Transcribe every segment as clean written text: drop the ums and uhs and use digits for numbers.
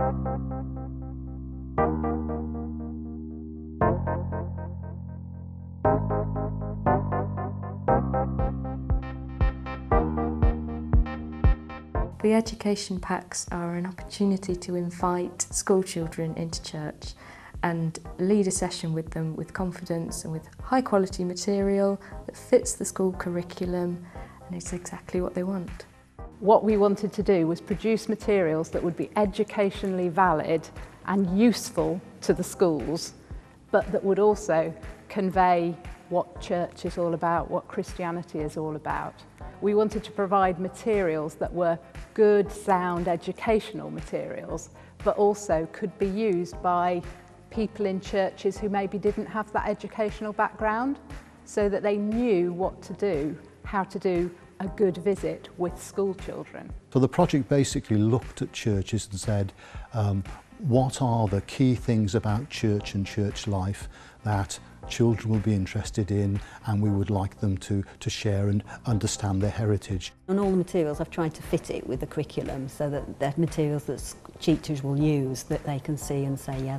The education packs are an opportunity to invite school children into church and lead a session with them with confidence and with high quality material that fits the school curriculum, and it's exactly what they want. What we wanted to do was produce materials that would be educationally valid and useful to the schools, but that would also convey what church is all about, what Christianity is all about. We wanted to provide materials that were good, sound, educational materials, but also could be used by people in churches who maybe didn't have that educational background, so that they knew what to do, how to do a good visit with school children. So the project basically looked at churches and said, what are the key things about church and church life that children will be interested in, and we would like them to share and understand their heritage. On all the materials I've tried to fit it with the curriculum so that they're materials that teachers will use, that they can see and say, yeah,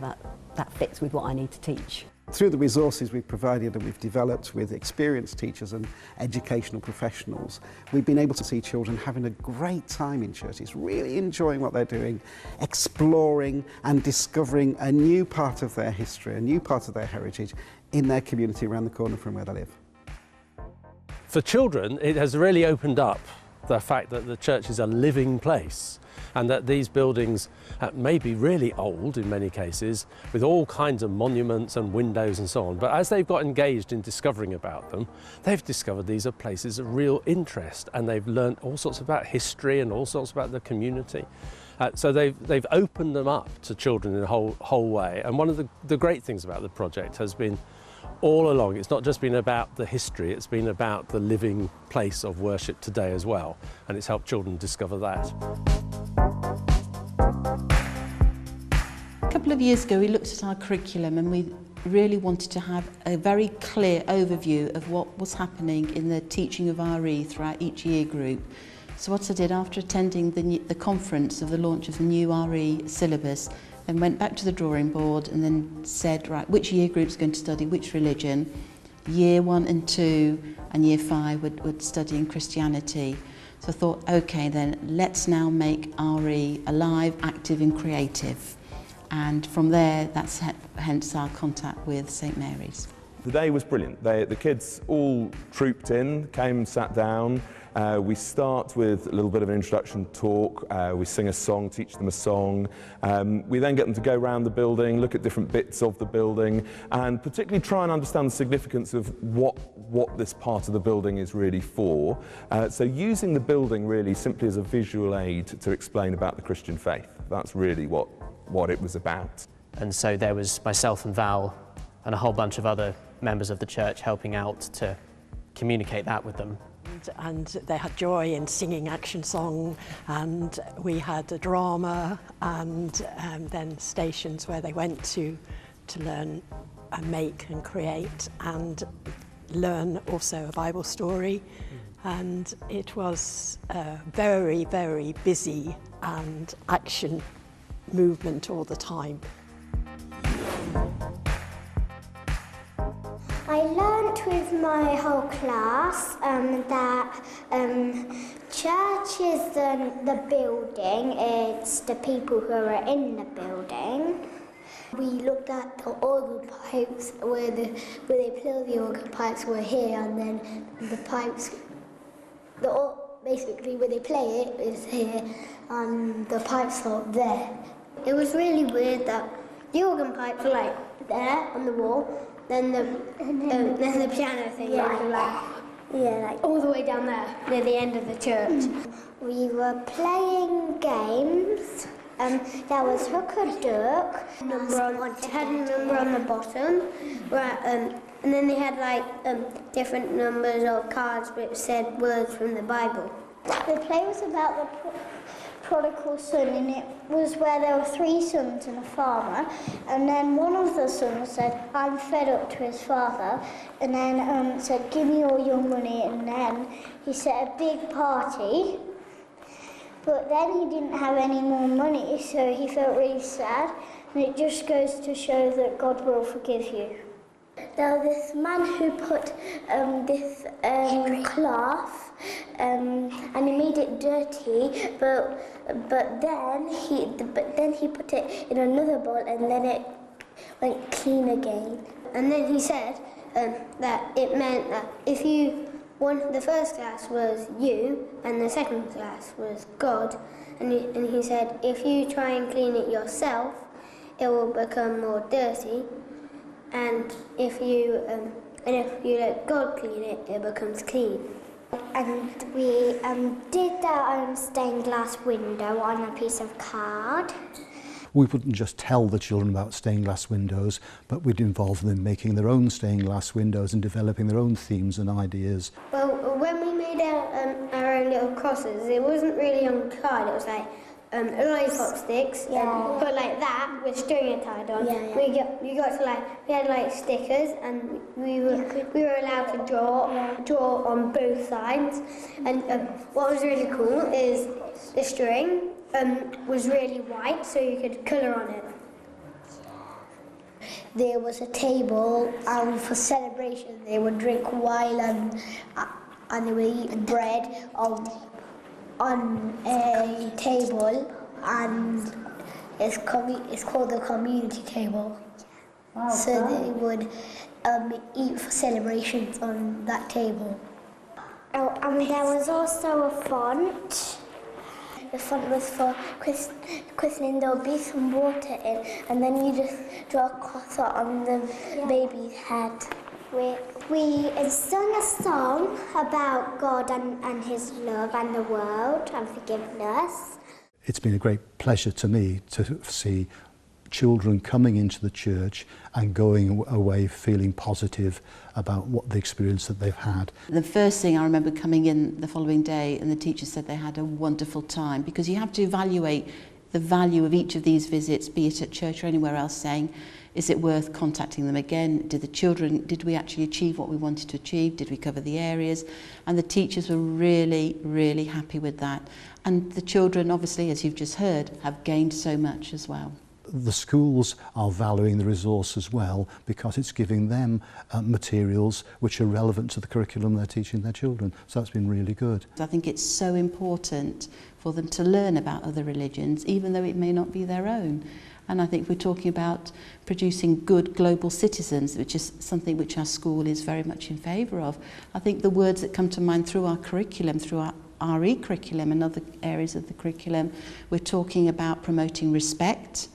that fits with what I need to teach. Through the resources we've provided and we've developed with experienced teachers and educational professionals, we've been able to see children having a great time in churches, really enjoying what they're doing, exploring and discovering a new part of their history, a new part of their heritage in their community around the corner from where they live. For children, it has really opened up the fact that the church is a living place, and that these buildings may be really old in many cases, with all kinds of monuments and windows and so on. But as they've got engaged in discovering about them, they've discovered these are places of real interest, and they've learned all sorts about history and all sorts about the community. So they've opened them up to children in a whole way. And one of the great things about the project has been all along, it's not just been about the history, it's been about the living place of worship today as well. And it's helped children discover that. A couple of years ago we looked at our curriculum and we really wanted to have a very clear overview of what was happening in the teaching of RE throughout each year group. So what I did after attending the conference of the launch of the new RE syllabus, then went back to the drawing board and then said, right, which year group's going to study which religion? Year 1 and 2 and year 5 would study in Christianity. So I thought, okay then, let's now make RE alive, active and creative. And from there, that's hence our contact with St Mary's. The day was brilliant. The kids all trooped in, came, sat down. We start with a little bit of an introduction talk. We sing a song, teach them a song. We then get them to go around the building, look at different bits of the building, and particularly try and understand the significance of what this part of the building is really for. So using the building really simply as a visual aid to explain about the Christian faith. That's really what it was about. And so there was myself and Val and a whole bunch of other members of the church helping out to communicate that with them. And they had joy in singing action song, and we had a drama, and then stations where they went to learn and make and create and learn also a Bible story. And it was a very, very busy and action movement all the time. I learnt with my whole class that church is the building, it's the people who are in the building. We looked at the organ pipes where they play the organ pipes were here, and then the pipes, basically where they play it is here, and the pipes are there. It was really weird that the organ pipes were like there on the wall. Then the piano thing, like all the way down there, near the end of the church. We were playing games. There was hook or duck. It had a number on the bottom, and then they had like different numbers or cards which said words from the Bible. The play was about the prodigal son, and it was where there were 3 sons and a farmer, and then one of the sons said, I'm fed up to his father, and then said, give me all your money, and then he set a big party, But then he didn't have any more money, so he felt really sad. And it just goes to show that God will forgive you. There was this man who put this cloth and he made it dirty, but then he put it in another bowl and then it went clean again. And then he said that it meant that if the first glass was you and the second glass was God, and he said if you try and clean it yourself, it will become more dirty. And if you let God clean it, it becomes clean. And we did our own stained glass window on a piece of card. We wouldn't just tell the children about stained glass windows, but we'd involve them in making their own stained glass windows and developing their own themes and ideas. Well, when we made our own little crosses, it wasn't really on card, it was like lollipop sticks, but like that with string tied on. We had like stickers, and we were allowed to draw on both sides. And what was really cool is the string was really white, so you could colour on it. There was a table for celebration. They would drink wine and they would eat bread on a table, and it's called the community table. Wow, so they would eat for celebrations on that table. Oh, and there was also a font. The font was for christening. There'll be some water in, and then you just draw a cross on the baby's head. We sung a song about God and his love and the world and forgiveness. It's been a great pleasure to me to see children coming into the church and going away feeling positive about what the experience that they've had. The first thing I remember coming in the following day, and the teacher said they had a wonderful time, because you have to evaluate the value of each of these visits, be it at church or anywhere else, saying, is it worth contacting them again? Did we actually achieve what we wanted to achieve? Did we cover the areas? And the teachers were really, really happy with that. And the children, obviously, as you've just heard, have gained so much as well. The schools are valuing the resource as well, because it's giving them materials which are relevant to the curriculum they're teaching their children. So that's been really good. I think it's so important for them to learn about other religions, even though it may not be their own. And I think we're talking about producing good global citizens, which is something which our school is very much in favour of. I think the words that come to mind through our curriculum, through our RE curriculum and other areas of the curriculum, we're talking about promoting respect,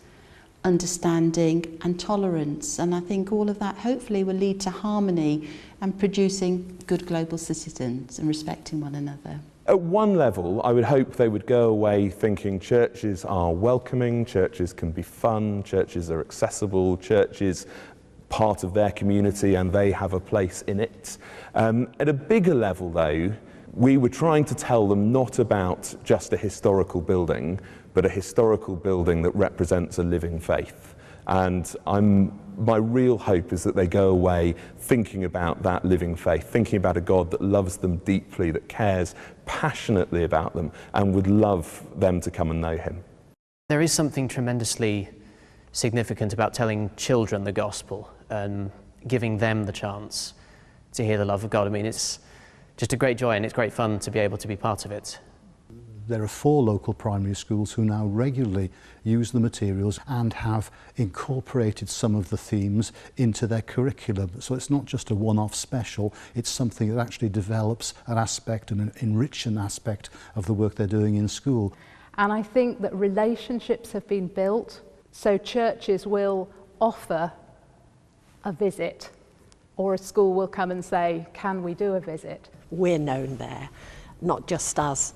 understanding and tolerance. And I think all of that hopefully will lead to harmony and producing good global citizens and respecting one another. At one level, I would hope they would go away thinking churches are welcoming, churches can be fun, churches are accessible, churches part of their community and they have a place in it. At a bigger level though, we were trying to tell them not about just a historical building, but a historical building that represents a living faith. And my real hope is that they go away thinking about that living faith, thinking about a God that loves them deeply, that cares passionately about them, and would love them to come and know him. There is something tremendously significant about telling children the gospel and giving them the chance to hear the love of God. I mean, it's just a great joy and it's great fun to be able to be part of it. There are 4 local primary schools who now regularly use the materials and have incorporated some of the themes into their curriculum. So it's not just a one-off special, it's something that actually develops an aspect and enriches an aspect of the work they're doing in school. And I think that relationships have been built, so churches will offer a visit, or a school will come and say, can we do a visit? We're known there, not just as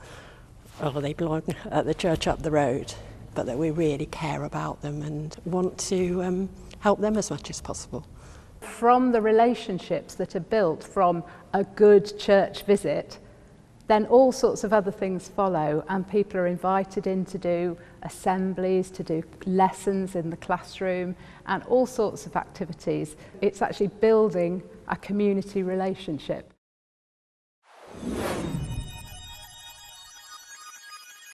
they belong at the church up the road, but that we really care about them and want to help them as much as possible. From the relationships that are built from a good church visit, then all sorts of other things follow, and people are invited in to do assemblies, to do lessons in the classroom, and all sorts of activities. It's actually building a community relationship.